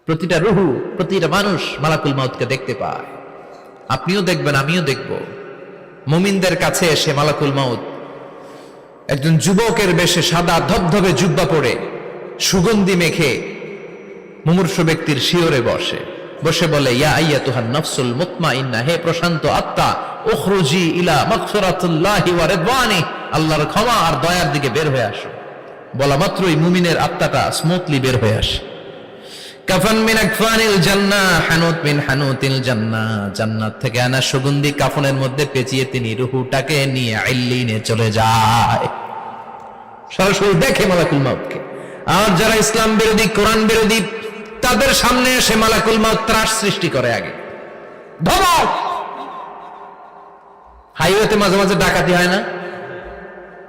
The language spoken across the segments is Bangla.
প্রতিটা রুহু, প্রতিটা মানুষ মালাকুল মাউতকে দেখতে পায়। আপনিও দেখবেন, আমিও দেখব। মুমিনদের কাছে এসে মালাকুল মাউত একজন যুবকের বেশে সাদা ধবধবে জুব্বা পরে সুগন্ধি মেখে মুমূর্ষু ব্যক্তির শিয়রে বসে বলে, ইয়া আইয়াতুহান নাফসুল মুতমাইন্নাহ, হে প্রশান্ত আত্মা, উখরুজি ইলা মাগফিরাতুল্লাহি ওয়া রিদওয়ানি, আল্লাহর ক্ষমা আর দয়ার দিকে বের হয়ে আসো। বলা মাত্রই মুমিনের আত্মাটা স্মুথলি বের হয়ে আসে। কাফান মিন আকফানিল জান্নাহ, হানুত মিন হানুতিল জান্নাহ, জান্নাত থেকে আনা সুগন্ধি কাফনের মধ্যে পেঁচিয়ে তিনি রূহটাকে নিয়ে ইল্লিনে চলে যায়। সরাসরি দেখে মালাকুল মাউতকে। আর যারা ইসলাম বিরোধী, কোরআন বিরোধী, তাদের সামনে এসে মালাকুল মাউত ত্রাস সৃষ্টি করে। আগে ধমক। হাইওয়েতে মাঝে মাঝে ডাকাতি হয় না?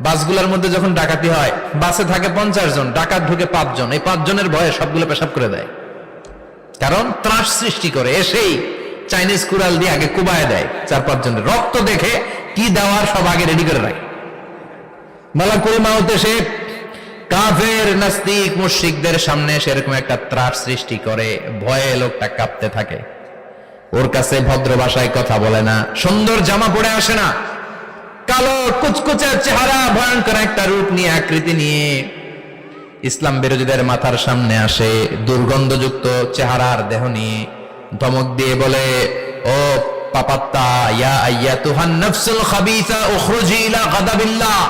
বাসগুলোর মধ্যে যখন ডাকাতি হয়, বাসে থাকে 50 জন, ডাকাত ঢুকে 5 জন, এই 5 জনের ভয়ে সবগুলো পেশাব করে দেয়। কারণ ত্রাস সৃষ্টি করে। এসেই চাইনিজ কুড়াল দিয়ে আগে কুবায় দেয় 4-5 জনের। রক্ত দেখে কি দেওয়ার সব আগে রেডি করে রাখে। মালাকুল মাউত এসে কাফের, নাস্তিক, মুশরিকদের সামনে সেরকম একটা ত্রাস সৃষ্টি করে। ভয়ে লোকটা কাঁপতে থাকে। ওর কাছে ভদ্র ভাষায় কথা বলে না, সুন্দর জামা পরে আসে না, কালো কুচকুচে চেহারা, ভয়ঙ্কর একটা রূপ নিয়ে, আকৃতি নিয়ে ইসলাম বিরোধীদের মাথার সামনে আসে। দুর্গন্ধযুক্ত চেহারার দেহ নিয়ে ধমক দিয়ে বলে, ও পাপাত্তা, ইয়া আইয়াতুহান নাফসুল খাবিসা উখরুজি ইলা গাদাবিল্লাহ,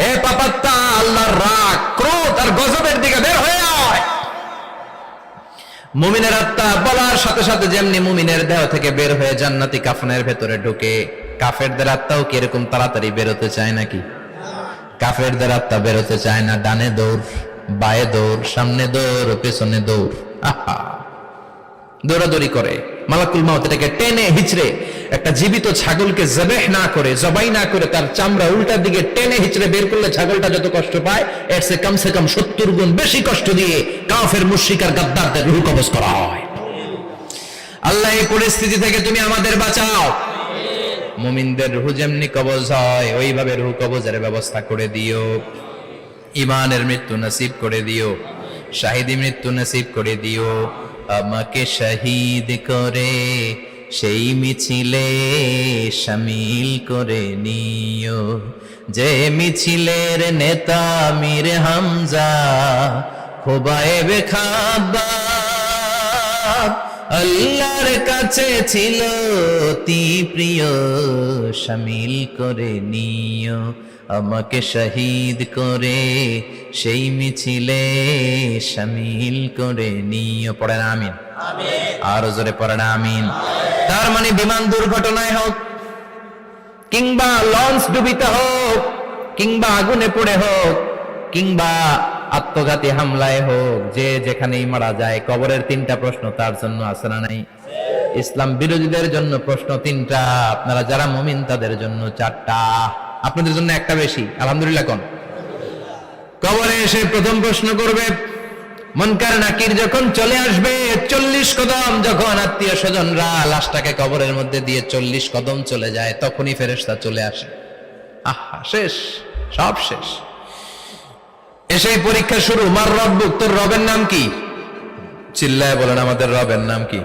হে পাপাত্তা, আল্লাহর রাগ, ক্রোধ আর গজবের দিকে বের হয়ে আয়। মুমিনের আত্মা বলার সাথে সাথে যেমনি মুমিনের দেহ থেকে বের হয়ে জান্নাতি কাফনের ভেতরে ঢুকে, কাফেরদের আত্মাও কি এরকম তাড়াতাড়ি বেরোতে চায় নাকি? কাফেরদের আত্মা বেরোতে চায় না। ডানে দৌড়, বায়ে দৌড়, সামনে দৌড়, পেছনে দৌড়, আহা, দৌড়াদৌড়ি করে। মালাকুল মাউত এটাকে টেনে হিচড়ে, একটা জীবিত ছাগলকে জবাই না করে তার চামড়া উল্টার দিকে টেনে হিচড়ে বের করলে ছাগলটা যত কষ্ট পায়, এর চেয়ে কমসে কম 70 গুণ বেশি কষ্ট দিয়ে কাফের, মুশরিক আর গাদ্দারদের রূহ কবজ করা হয়। আল্লাহ, এই পরিস্থিতি থেকে তুমি আমাদের বাঁচাও। মুমিনদের রূহ যেমনি কবজ হয়, ওইভাবে রূহ কবজের ব্যবস্থা করে দিও। ঈমানের মৃত্যু নসিব করে দিও, শাহীদি মৃত্যু নসিব করে দিও। আমাকে শহীদ করে সেই মিছিলে শামিল করে নিও, যে মিছিলের নেতা মীর হামজা, খোবায়েবে খাব্বাব, আল্লাহর কাছে ছিল অতি প্রিয়, শামিল করে নিও। আমাকে শহীদ করে সেই মিছিলে শামিল করে নিও। পড়েন আমিন। আরো জোরে পড়েন আমিন। তার মানে বিমান দুর্ঘটনায় হোক, কিংবা লঞ্চ ডুবিতে হোক, কিংবা আগুনে পড়ে হোক, কিংবা আত্মঘাতী হামলায় হোক, যে যেখানেই মারা যায়, কবরের 3টা প্রশ্ন তার জন্য আছে না নাই? ইসলাম বিরোধীদের জন্য প্রশ্ন 3টা, আপনারা যারা মুমিন তাদের জন্য 4টা, আপনাদের জন্য একটা বেশি। আলহামদুলিল্লাহ কোন? কবরে এসে প্রথম প্রশ্ন করবে, মুনকার নাকির যখন চলে আসবে, 40 কদম যখন আত্মীয় স্বজনরা লাশটাকে কবরের মধ্যে দিয়ে 40 কদম চলে যায়, তখনই ফেরেশতা চলে আসে। আহা, শেষ, সব শেষ। এসেই পরীক্ষা শুরু। মার রব্বুক, তোর রবের নাম কি? চিল্লায় বলেন, আমাদের রবের নাম কি?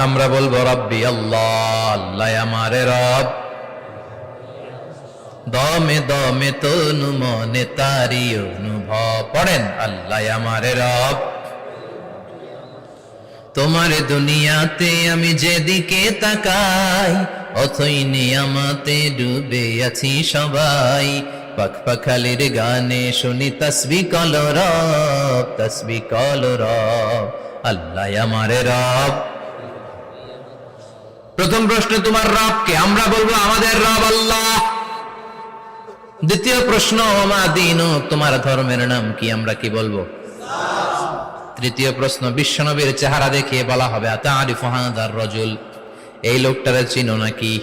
আমরা বলবো রব্বি আল্লাহ, আল্লাহ আমারে রব। দমে দমে তনু মনে তারি অনুভব। পড়েন, আল্লাহ আমারে রব। তোমার দুনিয়াতে আমি যেদিকে তাকাই, অথই নিয়ামতে ডুবে আছি সবাই। পাখপাখালির গানে শুনি তসবিহ কলরব, তসবিহ কলরব, আল্লাহ আমারে রব। প্রথম প্রশ্ন, তোমার রব কে? আমরা বলবো আমাদের রব আল্লাহ। দ্বিতীয় প্রশ্ন, ওমা দীনুক, তোমার ধর্মের নাম কি? আমরা কি বলবো? তৃতীয় প্রশ্ন, বিশ্বনবীর চেহারা দেখিয়ে বলা হবে, আতারিফু হাযার রাজুল, এই লোকটারে চিনো নাকি?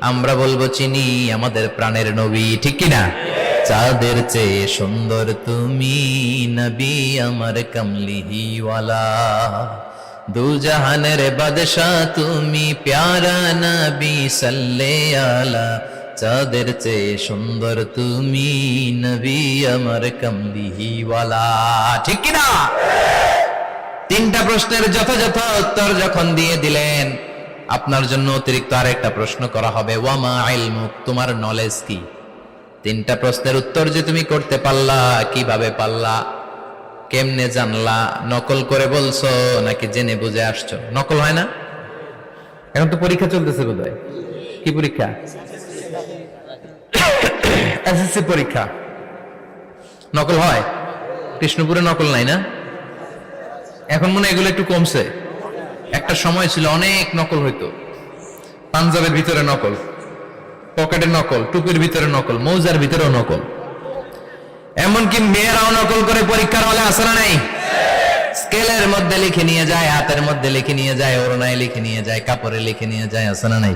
আমরা বলবো চিনি, আমাদের প্রাণের নবী, ঠিক কি না? চাঁদের চেয়ে সুন্দর তুমি নবী আমার কমলিহিওয়ালা, দু জাহানের বাদশাহ তুমি প্যারা নবী সাল্লে আলা, চাঁদের চেয়ে সুন্দর তুমি নবী আমার কমলিহিওয়ালা, ঠিক কি না? তিনটা প্রশ্নের যথাযথ উত্তর যখন দিয়ে দিলেন, আপনার জন্য অতিরিক্ত আরেকটা প্রশ্ন করা হবে, ওয়ামা ইলমুক, তোমার নলেজ কি? তিনটা প্রশ্নের উত্তর যে তুমি করতে পারলা, কিভাবে পারলা, কেমনে জানলা? নকল করে বলছো নাকি জেনে বুঝে আসছো? নকল হয় না? এখন তো পরীক্ষা চলতেছে বোধহয়। কি পরীক্ষা? এসএসসি পরীক্ষা। নকল হয়? কৃষ্ণপুরে নকল নাই না? এখন মনে হয় এগুলো একটু কমছে। একটা সময় ছিল অনেক নকল হইতো। পাঞ্জাবের ভিতরে নকল, পকেটে নকল, টুপির ভিতরে নকল, মৌজার ভিতরেও নকল। এমনকি মেয়েরাও নকল করে পরীক্ষার হলে আসে না নাই? স্কেলের মধ্যে লিখে নিয়ে যায়, হাতের মধ্যে লিখে নিয়ে যায়, ওড়নায় লিখে নিয়ে যায়, কাপড়ে লিখে নিয়ে যায়, আসে না নাই?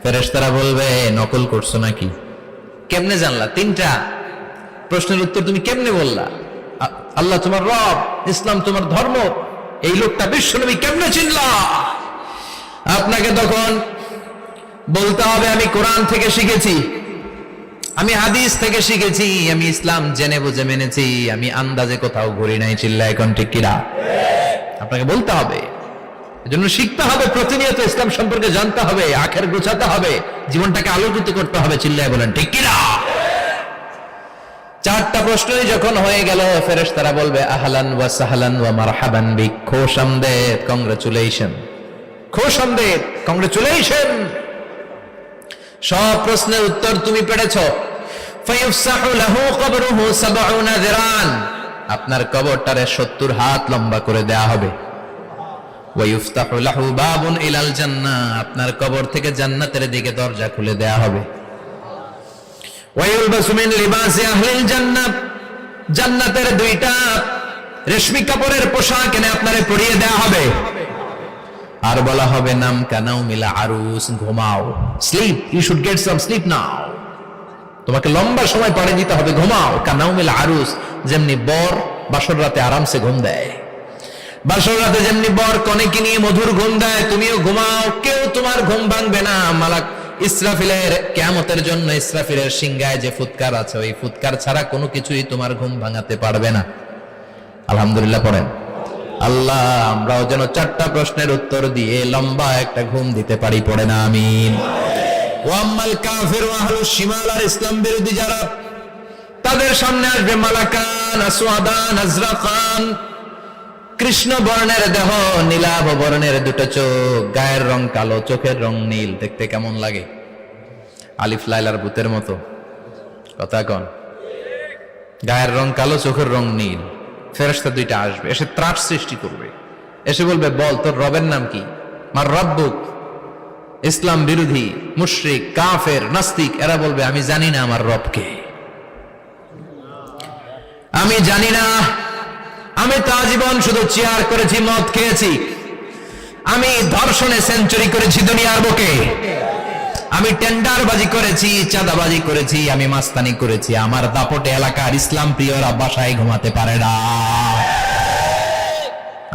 ফেরেশতারা বলবে নকল করছো নাকি? কেমনে জানলা? তিনটা প্রশ্নের উত্তর তুমি কেমনে বললা? আল্লাহ তোমার রব, ইসলাম তোমার ধর্ম, এই লোকটা বিশ্বনবী, কেমনে চিনলা? আপনাকে তখন বলতে হবে আমি কোরআন থেকে শিখেছি, আমি হাদিস থেকে শিখেছি, আমি ইসলাম জেনে বুঝে মেনেছি, আমি আন্দাজে কোথাও ঘুরি নাই। চিল্লা এখন ঠিক কিনা? আপনাকে বলতে হবে। এজন্য শিখতে হবে, প্রতিনিয়ত ইসলাম সম্পর্কে জানতে হবে, আখের গোছাতে হবে, জীবনটাকে আলোকিত করতে হবে। চিল্লায় বলেন ঠিক কিনা? চারটা প্রশ্নই যখন হয়ে গেল, ফেরেশতারা বলবে আহলান ওয়া সাহলান ওয়া মারহাবান বিক, খোশামদেদ, কংগ্রাচুলেশন, খোশামদেদ, কংগ্রাচুলেশন। সব প্রশ্নের উত্তর তুমি পেরেছ। ফায়ুফসাহু লাহু কবরুহু ৭০ যিরান, আপনার কবরটারে ৭০ হাত লম্বা করে দেয়া হবে। ওয়া ইফতাহু লাহু বাবুন ইলাল জান্নাহ, আপনার কবর থেকে জান্নাতের দিকে দরজা খুলে দেয়া হবে। ওয়া ইউলবাসু মিন লিবাসি আহলিল জান্নাহ, জান্নাতের দুইটা রেশমি কাপড়ের পোশাক এনে আপনারে পরিয়ে দেয়া হবে। আর বলা হবে নাম কানাও মিলা আরুস, ঘুমাও, sleep, you should get some sleep now, তোমাকে লম্বা সময় পরে দিতে হবে, ঘুমাও। কানাও মিলা আরুস, যেমনি বর বাসর রাতে আরামসে ঘুম দেয়, বাসর রাতে যেমনি বর কনেকে নিয়ে মধুর ঘুম দেয়, তুমিও ঘুমাও, কেউ তোমার ঘুম ভাঙবে না। মালাক ইসরাফিলের, কিয়ামতের জন্য ইসরাফিলের সিংহায় যে ফুৎকার আছে, ওই ফুৎকার ছাড়া কোনো কিছুই তোমার ঘুম ভাঙাতে পারবে না। আলহামদুলিল্লাহ পড়েন। আল্লাহ আমরাও যেন চারটা প্রশ্নের উত্তর দিয়ে লম্বা একটা ঘুম দিতে পারি, পড়ে না আমিন। ওয়াম্মাল কাফির ওয়া আহলুশ শিমাল, আর ইসলাম বিরোধী যারা, তাদের সামনে আসবে মালাকান আসওয়াদান আজরাকান, কৃষ্ণ বর্ণের দেহ, নীলাভ বর্ণের দুটো চোখ, গায়ের রং কালো, চোখের রং নীল। দেখতে কেমন লাগে? আলিফ লাইলার ভূতের মতো। কথা কন? গায়ের রং কালো, চোখের রং নীল। ফেরেশতা দুইটা আসবে, এসে ত্রাস সৃষ্টি করবে, এসে বলবে বল তোর রবের নাম কি? মার রব্বুক। ইসলাম বিরোধী মুশরিক, কাফের, নাস্তিক এরা বলবে আমি জানি না আমার রবকে, আমি জানি না, আমি তো আজীবন শুধু চেয়ার করেছি, মদ খেয়েছি, আমি ধর্ষণে সেঞ্চুরি করেছি দুনিয়ার বুকে, আমি টেন্ডারবাজি করেছি, চাঁদাবাজি করেছি, আমি মাস্তানি করেছি, আমার দাপটে এলাকার ইসলাম প্রিয়রা বাসায় ঘুমাতে পারে না।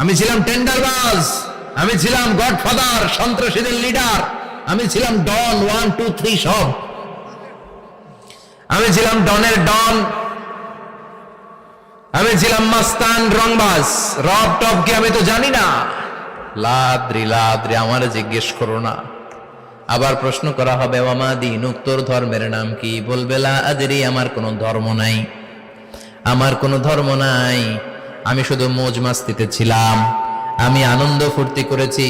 আমি ছিলাম টেন্ডারবাজ, আমি ছিলাম গডফাদার, সন্ত্রাসীদের লিডার, আমি ছিলাম ডন 1 2 3 সব, আমি ছিলাম ডনের ডন, আমি ছিলাম মাস্তান, রংবাজ, রব টপ কি আমি তো জানি না। লাদ্রি লাদ্রি, আমার জিজ্ঞেস করো না। আবার প্রশ্ন করা হবে ওয়ামা দীনুক, তোর ধর্মের নাম কি? বলবে লা আদরি, আমার কোনো ধর্ম নাই, আমার কোনো ধর্ম নাই, আমি শুধু মৌজ মাস্তিতে ছিলাম, আমি আনন্দ ফুর্তি করেছি,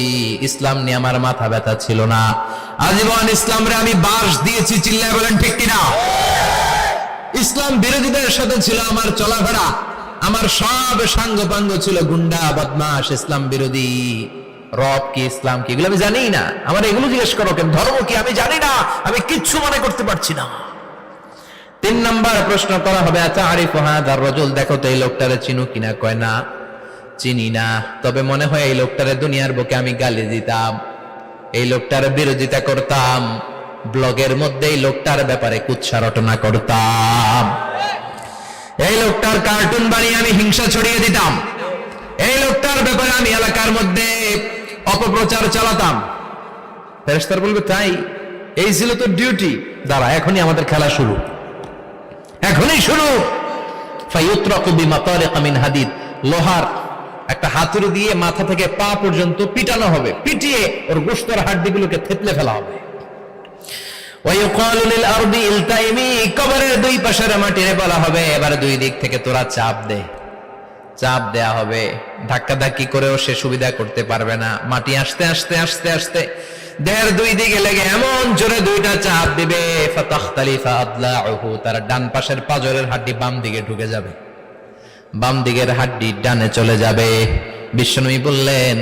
ইসলাম নিয়ে আমার মাথা ব্যথা ছিল না, আজীবন ইসলামরে আমি বাস দিয়েছি। চিল্লায় বলেন ঠিক কিনা? ইসলাম বিরোধীদের সাথে ছিল আমার চলাফেরা, আমার সব সাঙ্গপাঙ্গ ছিল গুন্ডা বদমাশ, ইসলাম বিরোধী। রব কি, ইসলাম কি, এগুলো আমি জানি না। আমার এগুলো জিজ্ঞেস করো কেন? ধর্ম কি আমি জানি না, আমি কিচ্ছু মনে করতে পারছি না। 3 নাম্বার প্রশ্ন করা হবে আতারিফু হাযার রাজুল, দেখো তো এই লোকটারে চিনো কিনা? কয় না, চিনি না, তবে মনে হয় এই লোকটারে দুনিয়ার বুকে আমি গালি দিতাম, এই লোকটার বিরোধিতা করতাম, ব্লগের মধ্যে এই লোকটার ব্যাপারে কুৎসা রটনা করতাম, এই লোকটার কার্টুন বানিয়ে আমি হিংসা ছড়িয়ে দিতাম, এই লোকটার ব্যাপারে আমি এলাকার মধ্যে অপপ্রচার চালাতাম। ফেরেশতারা বলবে তাই, এই ছিল তোর ডিউটি, দাঁড়া এখনই আমাদের খেলা শুরু, এখনই শুরু। ফায়ুতরাকু বিমাতারিক মিন হাদিদ, লোহার একটা হাতুড়ি দিয়ে মাথা থেকে পা পর্যন্ত পিটানো হবে, পিটিয়ে ওর গোশতের হাড্ডিগুলোকে থেতলে ফেলা হবে। ওয়ায়ুকালু লিল আরদি ইলতাইমি, কবরের দুই পাশের মাটিরে বলা হবে এবার দুই দিক থেকে তোরা চাপ দে। চাপ দেয়া হবে, ধাক্কাধাক্কি করেও সে সুবিধা করতে পারবে না। মাটি আস্তে আস্তে আস্তে আস্তে দেহের দুই দিকে লেগে এমন জোরে দুইটা চাপ দিবে, ফাতাখতালিফা আদলাউহু, তার ডান পাশের পাজরের হাড্ডি বাম দিকে ঢুকে যাবে, বাম দিকের হাড্ডি ডানে চলে যাবে। বিশ্বনবী বললেন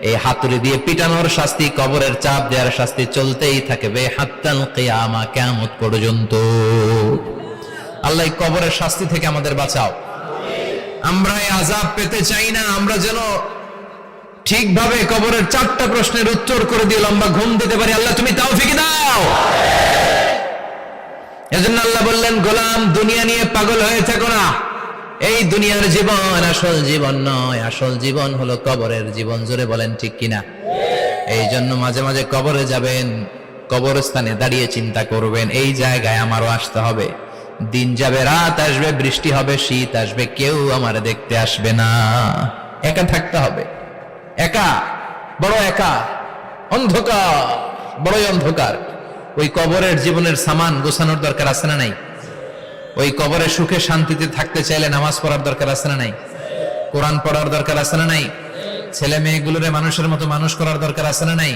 এই হাতুড়ি দিয়ে পিটানোর শাস্তি, কবরের চাপ দেওয়ার শাস্তি চলতেই থাকবে হাত্তাল কিয়ামা, কিয়ামত পর্যন্ত। আল্লাহ কবরের শাস্তি থেকে আমাদের বাঁচাও। আমরা এই আযাব পেতে চাই না, আমরা যেন ঠিকভাবে কবরের 4টা প্রশ্নের উত্তর করে দিয়ে লম্বা ঘুম দিতে পারি। আল্লাহ তুমি তৌফিক দাও। এজন্য আল্লাহ বললেন, গোলাম দুনিয়া নিয়ে পাগল হয়ে থাকো না। এই দুনিয়ার জীবন আসল জীবন নয়, আসল জীবন হলো কবরের জীবন। জোরে বলেন ঠিক কিনা? এই জন্য মাঝে মাঝে কবরে যাবেন, কবরস্থানে দাঁড়িয়ে চিন্তা করবেন এই জায়গায় আমারও আসতে হবে। দিন যাবে, রাত আসবে, বৃষ্টি হবে, শীত আসবে, কেউ আমার দেখতে আসবে না, একা থাকতে হবে। একা, বড় একা, অন্ধকার, বড়ই অন্ধকার। ওই কবরের জীবনের সামান গোছানোর দরকার আছে না নাই? ওই কবরে সুখে শান্তিতে থাকতে চাইলে নামাজ পড়ার দরকার আছে না নাই? কোরআন পড়ার দরকার আছে না নাই? ছেলে মেয়েগুলোরে মানুষের মতো মানুষ করার দরকার আছে না নাই?